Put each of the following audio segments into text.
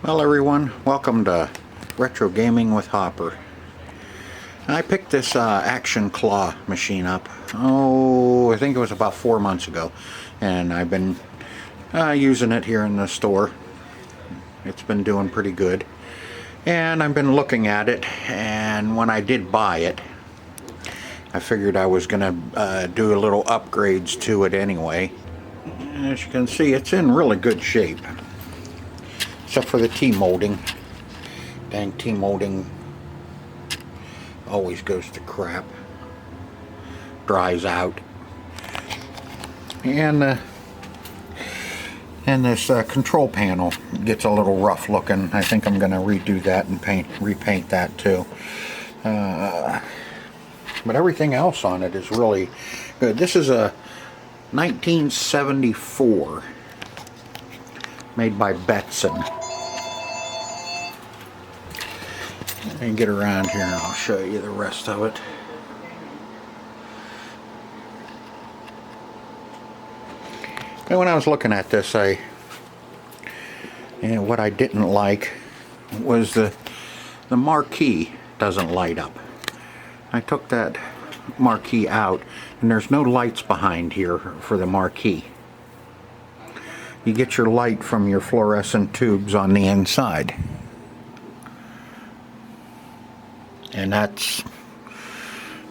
Well everyone, welcome to Retro Gaming with Hopper. I picked this Action Claw machine up, I think it was about 4 months ago, and I've been using it here in the store. It's been doing pretty good, and I've been looking at it, and when I did buy it, I figured I was gonna do a little upgrades to it anyway. As you can see, it's in really good shape. Except for the T-molding. Dang, T-molding always goes to crap. Dries out. And this control panel gets a little rough looking. I think I'm going to redo that and repaint that too. But everything else on it is really good. This is a 1974 made by Betson. Let me get around here and I'll show you the rest of it. And when I was looking at this, what I didn't like was the marquee doesn't light up. I took that marquee out, and there's no lights behind here for the marquee. You get your light from your fluorescent tubes on the inside. And that's,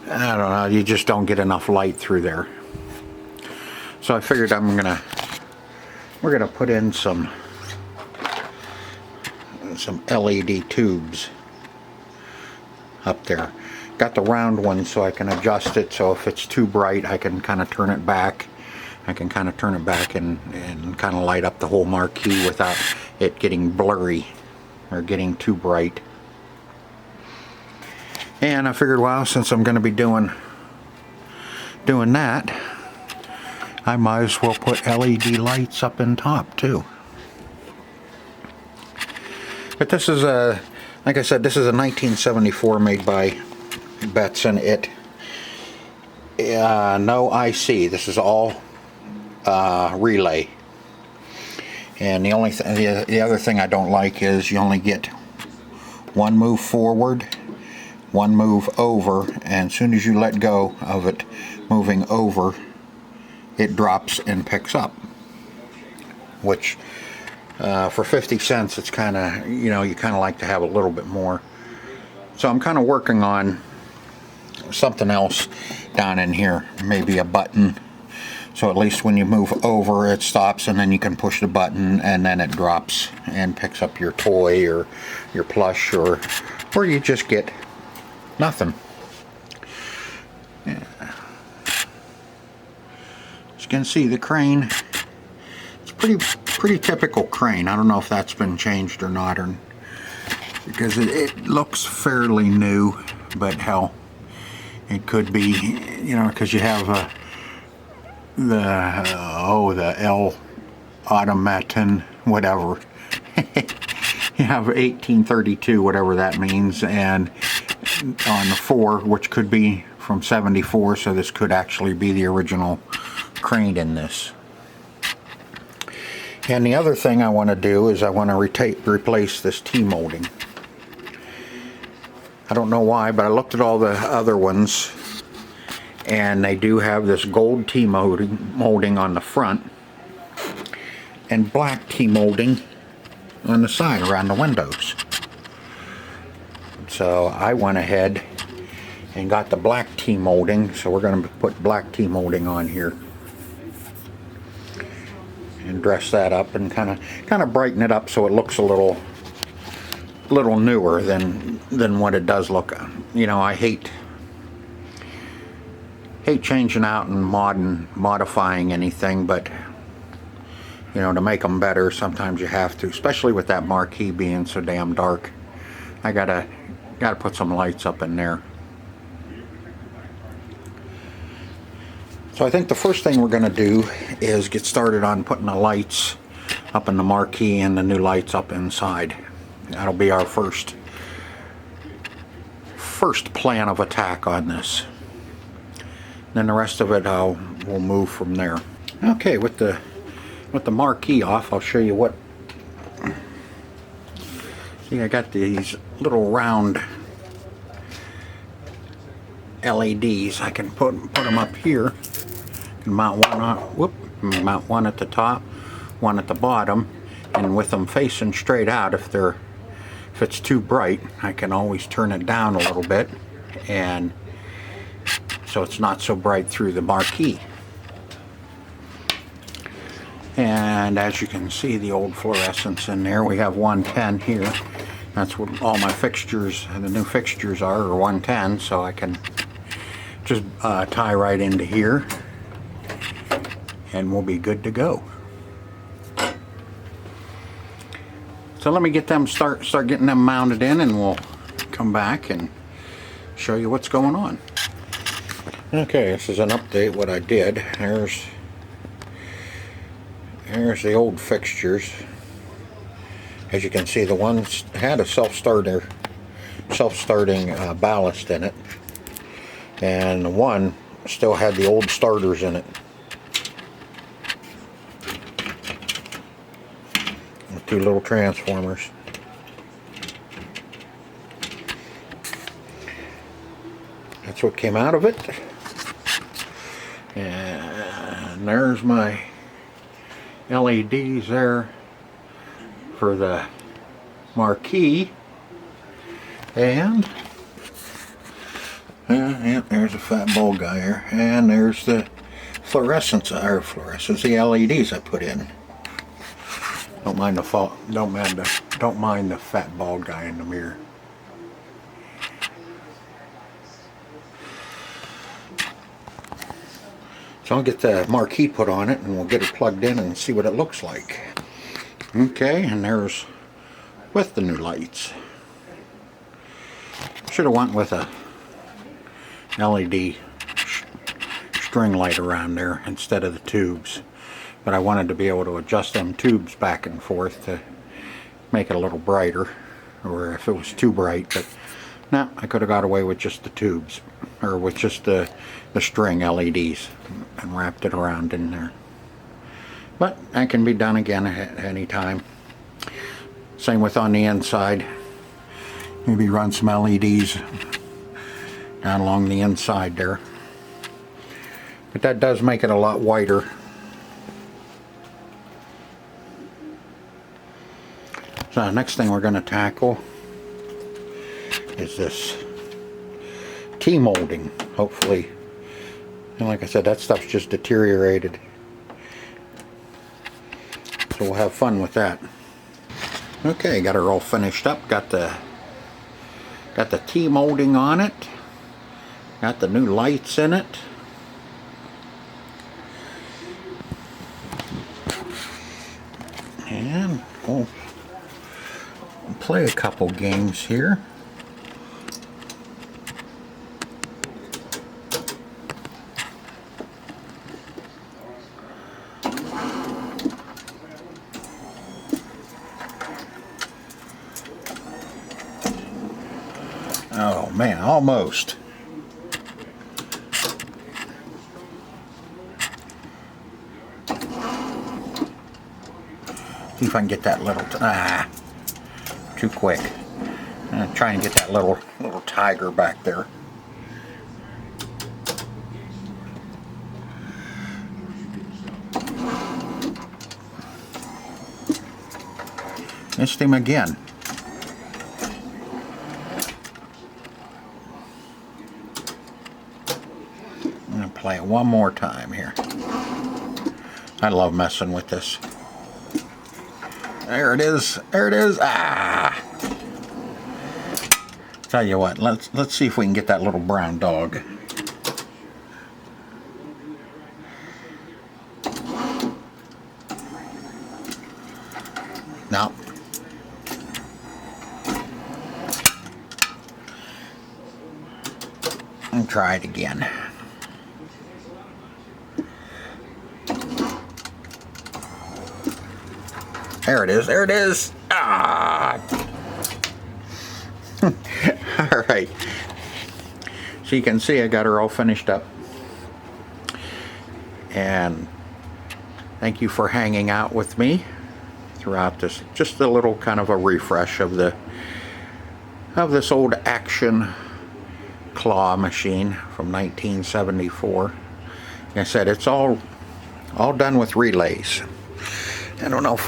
I don't know, you just don't get enough light through there. So I figured we're gonna put in some LED tubes up there. Got the round one so I can adjust it, so if it's too bright I can kind of turn it back. I can kind of turn it back and kind of light up the whole marquee without it getting blurry or getting too bright. And I figured, well, since I'm going to be doing that, I might as well put LED lights up in top too. But this is like I said, this is a 1974 made by Betson. No IC. This is all relay. And the only the other thing I don't like is you only get one move forward, one move over, and as soon as you let go of it moving over, it drops and picks up, which for 50 cents it's kind of, you kind of like to have a little bit more. So I'm kind of working on something else down in here, maybe a button, so at least when you move over it stops, and then you can push the button and then it drops and picks up your toy or your plush, or you just get nothing. Yeah. As you can see, the crane, it's pretty typical crane. I don't know if that's been changed or not, because it looks fairly new, but hell, it could be, because you have the L automaton, whatever. You have 1832, whatever that means, and on the 4, which could be from 74, so this could actually be the original crane in this. And the other thing I want to do is I want to replace this T-molding. I don't know why, but I looked at all the other ones, and they do have this gold T-molding on the front and black T-molding on the side around the windows. So I went ahead and got the black T-molding, so we're going to put black T-molding on here and dress that up and kind of brighten it up so it looks a little newer than what it does look. I hate changing out and modifying anything, but to make them better sometimes you have to, especially with that marquee being so damn dark. I gotta put some lights up in there. So I think the first thing we're gonna do is get started on putting the lights up in the marquee and the new lights up inside. That'll be our first plan of attack on this. Then the rest of it we'll move from there. Okay, with the marquee off, I'll show you what See, I got these little round LEDs. I can put them up here. Mount one on, mount one at the top, one at the bottom, and with them facing straight out, if it's too bright, I can always turn it down a little bit, and so it's not so bright through the marquee. And as you can see, the old fluorescents in there. We have 110 here. That's what all my fixtures, the new fixtures are 110, so I can just tie right into here, and we'll be good to go. So let me get them start getting them mounted in, and we'll come back and show you what's going on. Okay, this is an update what I did. There's the old fixtures. As you can see, the ones had a self-starting ballast in it, and the one still had the old starters in it. With 2 little transformers. That's what came out of it. And there's my LEDs there for the marquee, and there's a fat bulb guy here, and there's the fluorescents, the LEDs I put in. Don't mind the fat bald guy in the mirror. So I'll get the marquee put on it, and we'll get it plugged in and see what it looks like. Okay, and there's with the new lights. Should have went with a LED string light around there instead of the tubes, but I wanted to be able to adjust them tubes back and forth to make it a little brighter, or if it was too bright. But no, I could have got away with just the tubes, or with just the string LEDs, and wrapped it around in there. But that can be done again at any time. Same with on the inside. Maybe run some LEDs down along the inside there. But that does make it a lot whiter. So the next thing we're going to tackle is this T-molding, hopefully. And like I said, that stuff's just deteriorated. So we'll have fun with that. Okay, got her all finished up. Got the T-molding on it. Got the new lights in it. And we'll play a couple games here. Oh man, almost. See if I can get that little, too quick. I'm gonna try and get that little tiger back there. Missed him again. I'm gonna play it one more time here. I love messing with this. There it is. There it is. Ah! Tell you what, let's see if we can get that little brown dog. No. And try it again. There it is. There it is. Ah! All right. So you can see I got her all finished up. And thank you for hanging out with me throughout this. Just a little kind of a refresh of this old Action Claw machine from 1974. Like I said, it's all done with relays. I don't know if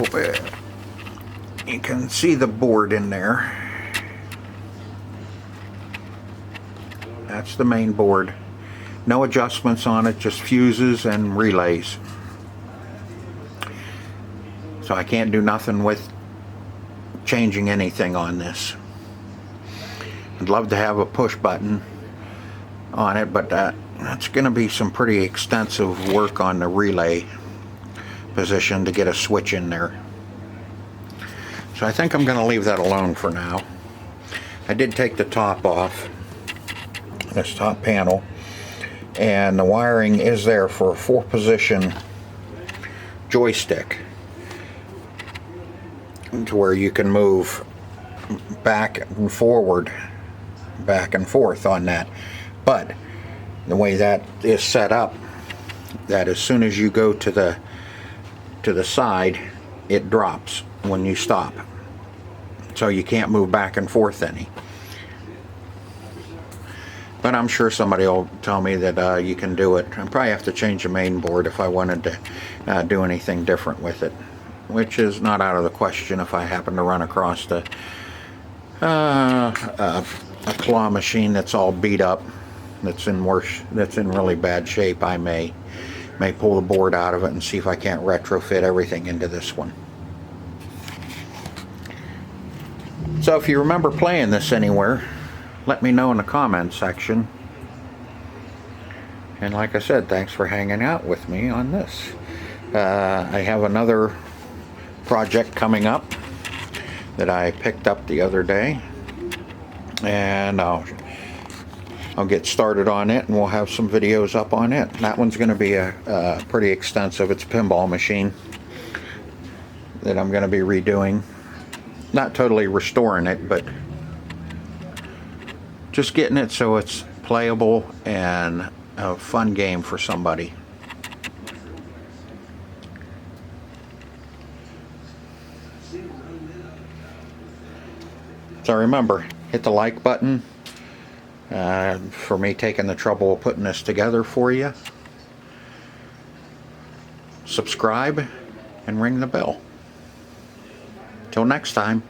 you can see the board in there. That's the main board. No adjustments on it, just fuses and relays. So I can't do nothing with changing anything on this. I'd love to have a push button on it, but that's going to be some pretty extensive work on the relay position to get a switch in there. So I think I'm going to leave that alone for now. I did take the top off, this top panel, and the wiring is there for a 4-position joystick to where you can move back and forward, back and forth on that. But the way that is set up, that as soon as you go to the side, it drops when you stop, so you can't move back and forth any. But I'm sure somebody will tell me that you can do it. I'll probably have to change the main board if I wanted to do anything different with it, which is not out of the question if I happen to run across a claw machine that's all beat up, that's in really bad shape. I may pull the board out of it and see if I can't retrofit everything into this one. So if you remember playing this anywhere, let me know in the comments section. And like I said, thanks for hanging out with me on this. I have another project coming up that I picked up the other day, and I'll get started on it, and we'll have some videos up on it. That one's going to be a pretty extensive. It's a pinball machine that I'm going to be redoing. Not totally restoring it, but just getting it so it's playable and a fun game for somebody. So remember, hit the like button for me taking the trouble of putting this together for you. Subscribe and ring the bell. Till next time.